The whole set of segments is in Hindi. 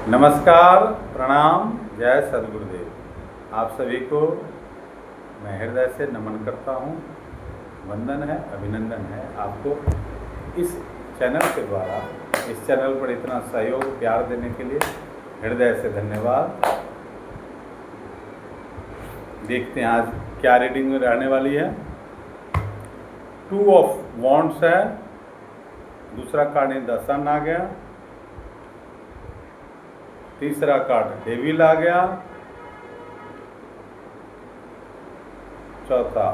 नमस्कार, प्रणाम, जय सद्गुरुदेव। आप सभी को मैं हृदय से नमन करता हूँ। वंदन है, अभिनंदन है आपको इस चैनल के द्वारा, इस चैनल पर इतना सहयोग प्यार देने के लिए हृदय से धन्यवाद। देखते हैं आज क्या रीडिंग में रहने वाली है। 2 ऑफ वॉन्ड्स है, दूसरा कार्ड द सन आ गया, तीसरा कार्ड डेविल आ गया, चौथा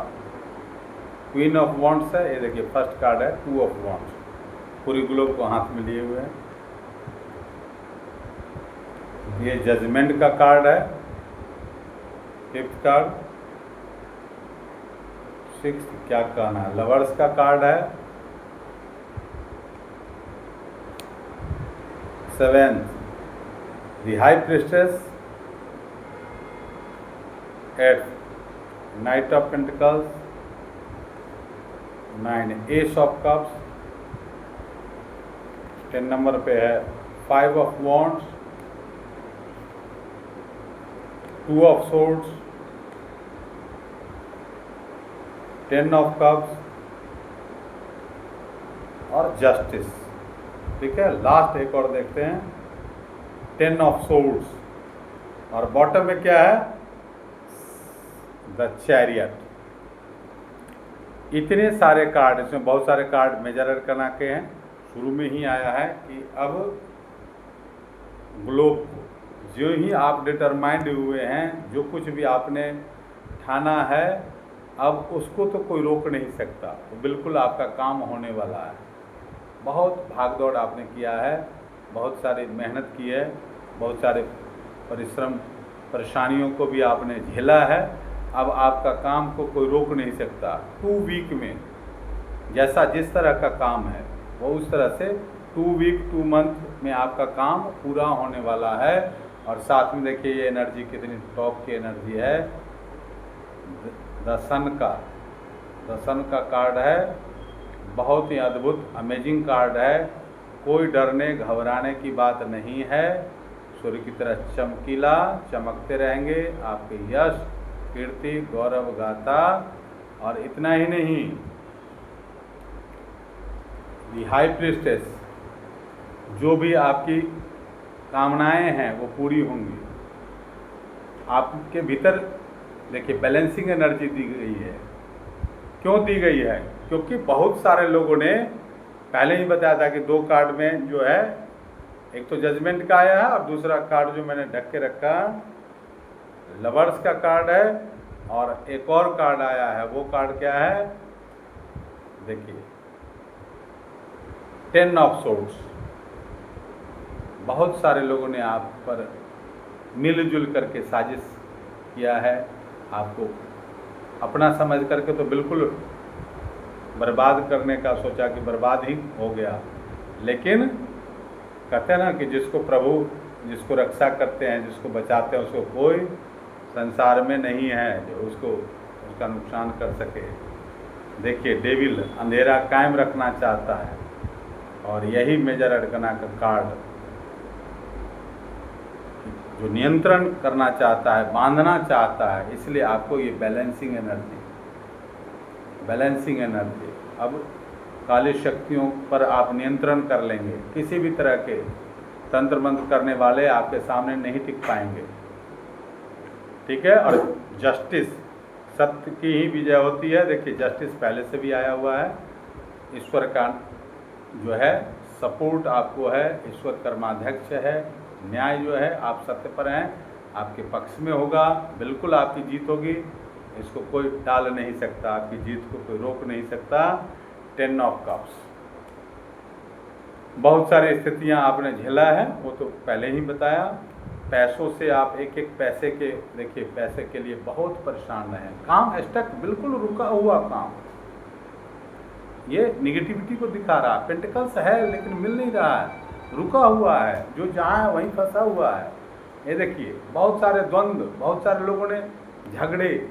क्वीन ऑफ वॉन्ड्स है। ये देखिए फर्स्ट कार्ड है 2 ऑफ वॉन्ड्स, पूरी ग्लोब को हाथ में लिए हुए हैं। ये जजमेंट का कार्ड है, फिफ्थ कार्ड। सिक्स्थ क्या कहना है, लवर्स का कार्ड है। Seventh The High Priestess, 8 Knight of Pentacles, 9 Ace of Cups, 10 number पे है 5 of Wands, 2 of Swords, 10 of Cups और Justice। ठीक है, लास्ट एक और देखते हैं, 10 ऑफ सोर्ड्स और बॉटम में क्या है, द चैरियट। इतने सारे कार्ड, इसमें बहुत सारे कार्ड मेजर अरकाना के हैं। शुरू में ही आया है कि अब ग्लोब को जो ही आप डिटरमाइंड हुए हैं, जो कुछ भी आपने ठाना है, अब उसको तो कोई रोक नहीं सकता। तो बिल्कुल आपका काम होने वाला है। बहुत भागदौड़ आपने किया है, बहुत सारी मेहनत की है, बहुत सारे परिश्रम परेशानियों को भी आपने झेला है। अब आपका काम को कोई रोक नहीं सकता। 2 वीक में जैसा जिस तरह का काम है वो उस तरह से 2 वीक 2 मंथ में आपका काम पूरा होने वाला है। और साथ में देखिए ये एनर्जी कितनी टॉप की एनर्जी है। द सन का कार्ड है, बहुत ही अद्भुत अमेजिंग कार्ड है। कोई डरने घबराने की बात नहीं है। सूर्य की तरह चमकीला चमकते रहेंगे आपके यश कीर्ति गौरव गाथा। और इतना ही नहीं, दी हाई प्रीस्टेस, जो भी आपकी कामनाएं हैं वो पूरी होंगी। आपके भीतर देखिए बैलेंसिंग एनर्जी दी गई है। क्यों दी गई है? क्योंकि बहुत सारे लोगों ने पहले ही बताया था कि 2 कार्ड में जो है, एक तो जजमेंट का आया है और दूसरा कार्ड जो मैंने ढक के रखा लवर्स का कार्ड है। और एक और कार्ड आया है, वो कार्ड क्या है देखिए, 10 ऑफ सोर्ड्स। बहुत सारे लोगों ने आप पर मिलजुल करके साजिश किया है, आपको अपना समझ करके तो बिल्कुल बर्बाद करने का सोचा कि बर्बाद ही हो गया। लेकिन कहते हैं ना कि जिसको प्रभु जिसको रक्षा करते हैं, जिसको बचाते हैं, उसको कोई संसार में नहीं है जो उसका नुकसान कर सके। देखिए डेविल अंधेरा कायम रखना चाहता है और यही मेजर अरकाना का कार्ड जो नियंत्रण करना चाहता है, बांधना चाहता है। इसलिए आपको ये बैलेंसिंग एनर्जी अब काली शक्तियों पर आप नियंत्रण कर लेंगे। किसी भी तरह के तंत्र मंत्र करने वाले आपके सामने नहीं टिक पाएंगे। ठीक है, और जस्टिस, सत्य की ही विजय होती है। देखिए जस्टिस पहले से भी आया हुआ है। ईश्वर का जो है सपोर्ट आपको है, ईश्वर कर्माध्यक्ष है। न्याय जो है आप सत्य पर हैं, आपके पक्ष में होगा। बिल्कुल आपकी जीत होगी, इसको कोई टाल नहीं सकता, आपकी जीत को कोई रोक नहीं सकता। 10 ऑफ कप्स, बहुत सारी स्थितियां आपने झेला है, वो तो पहले ही बताया। पैसों से आप एक एक पैसे के, देखिए पैसे के लिए बहुत परेशान रहे। काम स्टक, बिल्कुल रुका हुआ काम, ये निगेटिविटी को दिखा रहा है। पेंटिकल्स है लेकिन मिल नहीं रहा है, रुका हुआ है, जो जहाँ है वहीं फंसा हुआ है। ये देखिए बहुत सारे द्वंद्व, बहुत सारे लोगों ने झगड़े,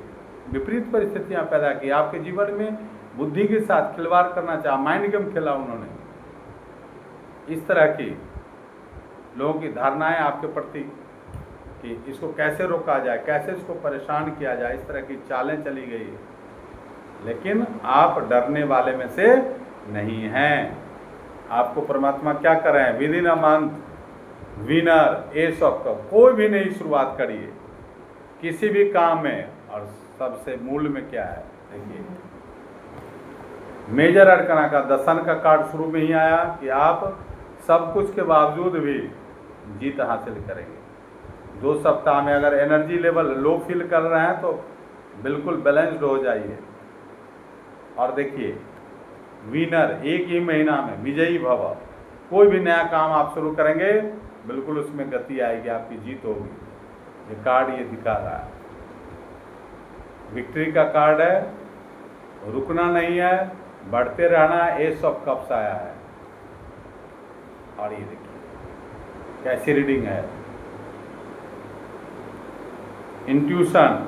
विपरीत परिस्थितियां पैदा की आपके जीवन में। बुद्धि के साथ खिलवाड़ करना चाहा, माइंड गेम खेला उन्होंने। इस तरह की लोगों की धारणाएं आपके प्रति कि इसको कैसे रोका जाए, कैसे इसको परेशान किया जाए, इस तरह की चालें चली गई है। लेकिन आप डरने वाले में से नहीं हैं। आपको परमात्मा क्या कर रहे हैं, with in a month winner, S of cup. कोई भी नई शुरुआत करिए किसी भी काम में, और सबसे मूल में क्या है देखिए, मेजर अरकाना का दसन का कार्ड शुरू में ही आया कि आप सब कुछ के बावजूद भी जीत हासिल करेंगे। 2 सप्ताह में अगर एनर्जी लेवल लो फील कर रहे हैं तो बिल्कुल बैलेंस्ड हो जाइए। और देखिए विनर, एक ही महीना में विजयी भव। कोई भी नया काम आप शुरू करेंगे बिल्कुल उसमें गति आएगी, आपकी जीत होगी। ये कार्ड ये दिखा रहा है, विक्ट्री का कार्ड है, रुकना नहीं है, बढ़ते रहना है। एस ऑफ कप्स आया है। और ये देखिए कैसी रीडिंग है, इंट्यूशन।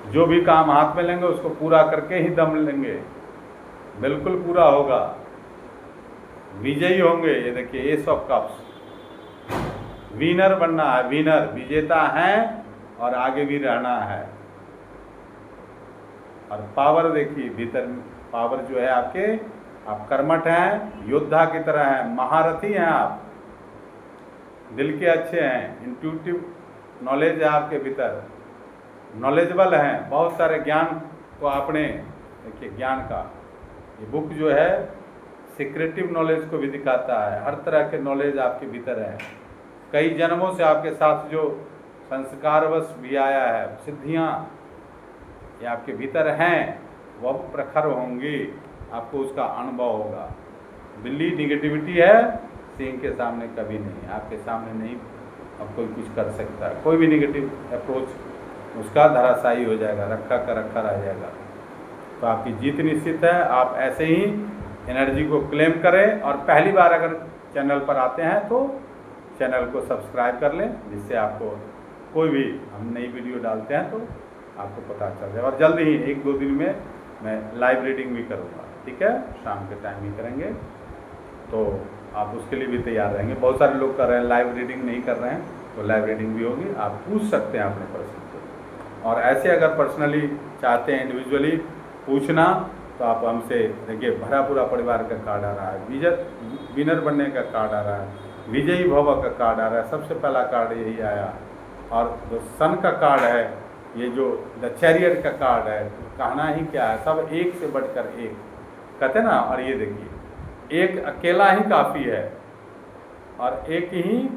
जो भी काम हाथ में लेंगे उसको पूरा करके ही दम लेंगे, बिल्कुल पूरा होगा, विजयी होंगे। ये देखिए एस ऑफ कप्स, विनर बनना है, विनर विजेता हैं और आगे भी रहना है। और पावर देखिए, भीतर पावर जो है आपके, आप कर्मठ हैं, योद्धा की तरह हैं, महारथी हैं आप, दिल के अच्छे हैं, इंट्यूटिव नॉलेज है आपके भीतर, नॉलेजेबल हैं, बहुत सारे ज्ञान को आपने देखिए, ज्ञान का ये बुक जो है सीक्रेटिव नॉलेज को भी दिखाता है। हर तरह के नॉलेज आपके भीतर है। कई जन्मों से आपके साथ जो संस्कारवश भी आया है, सिद्धियाँ ये आपके भीतर हैं, वह प्रखर होंगी, आपको उसका अनुभव होगा। बिल्ली निगेटिविटी है, सिंह के सामने कभी नहीं, आपके सामने नहीं अब कोई कुछ कर सकता है। कोई भी निगेटिव अप्रोच उसका धराशायी हो जाएगा, रखा का रखा रह जाएगा। तो आपकी जीत निश्चित है। आप ऐसे ही एनर्जी को क्लेम करें, और पहली बार अगर चैनल पर आते हैं तो चैनल को सब्सक्राइब कर लें, जिससे आपको कोई भी हम नई वीडियो डालते हैं तो आपको पता चल जाए। और जल्द ही 1-2 दिन में मैं लाइव रीडिंग भी करूँगा, ठीक है, शाम के टाइम ही करेंगे, तो आप उसके लिए भी तैयार रहेंगे। बहुत सारे लोग कर रहे हैं, लाइव रीडिंग नहीं कर रहे हैं, तो लाइव रीडिंग भी होगी, आप पूछ सकते हैं अपने प्रश्न को। और ऐसे अगर पर्सनली चाहते हैं इंडिविजुअली पूछना, तो आप हमसे देखिए, भरा पूरा परिवार का कार्ड आ रहा है, विनर बनने का कार्ड आ रहा है, विजयी भव का कार्ड आ रहा है, सबसे पहला कार्ड यही आया। और जो सन का कार्ड है, ये जो द चैरियट का कार्ड है, कहना ही क्या है, सब एक से बढ़कर एक कहते ना। और ये देखिए, एक अकेला ही काफ़ी है, और एक ही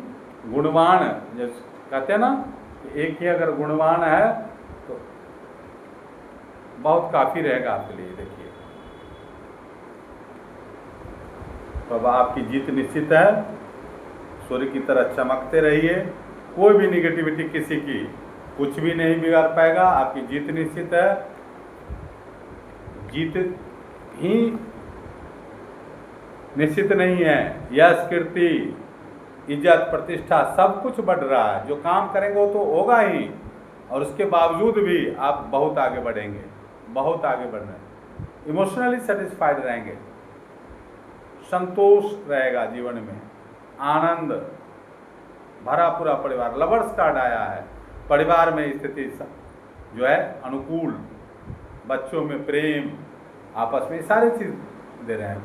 गुणवान, जैसे कहते हैं ना, एक ही अगर गुणवान है तो बहुत काफ़ी रहेगा आपके लिए। देखिए, तो अब आपकी जीत निश्चित है। सूर्य की तरह चमकते रहिए, कोई भी निगेटिविटी किसी की कुछ भी नहीं बिगाड़ पाएगा। आपकी जीत निश्चित है। जीत ही निश्चित नहीं है, यश, कीर्ति, इज्जत, प्रतिष्ठा सब कुछ बढ़ रहा है। जो काम करेंगे वो तो होगा ही, और उसके बावजूद भी आप बहुत आगे बढ़ेंगे, बहुत आगे बढ़ रहे हैं, इमोशनली सेटिस्फाइड रहेंगे, संतोष रहेगा जीवन में, आनंद, भरा पूरा परिवार। लवर्स कार्ड आया है, परिवार में स्थिति जो है अनुकूल, बच्चों में प्रेम, आपस में सारी चीज़ दे रहे हैं।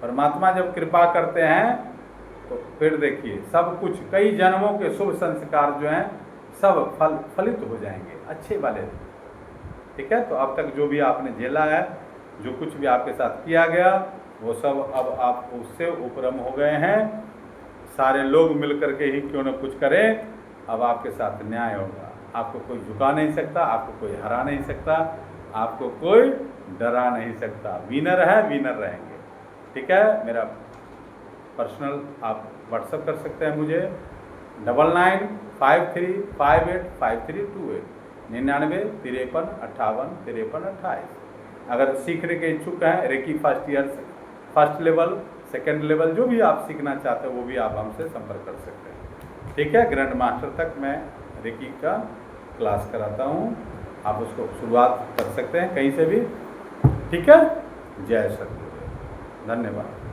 परमात्मा जब कृपा करते हैं तो फिर देखिए सब कुछ, कई जन्मों के शुभ संस्कार जो हैं सब फलित हो जाएंगे, अच्छे वाले। ठीक है, तो अब तक जो भी आपने झेला है, जो कुछ भी आपके साथ किया गया, वो सब अब आप उससे उपरम हो गए हैं। सारे लोग मिलकर के ही क्यों न कुछ करें, अब आपके साथ न्याय होगा। आपको कोई झुका नहीं सकता, आपको कोई हरा नहीं सकता, आपको कोई डरा नहीं सकता। विनर है, विनर रहेंगे। ठीक है, मेरा पर्सनल आप व्हाट्सअप कर सकते हैं मुझे 9953585328 9953585328। अगर सीखने के इच्छुक हैं, reiki first year, first level, second level, जो भी आप सीखना चाहते हैं वो भी आप हमसे संपर्क कर सकते हैं। ठीक है, ग्रैंड मास्टर तक मैं रेकी का क्लास कराता हूँ, आप उसको शुरुआत कर सकते हैं कहीं से भी। ठीक है, जय सद्गुरु, धन्यवाद।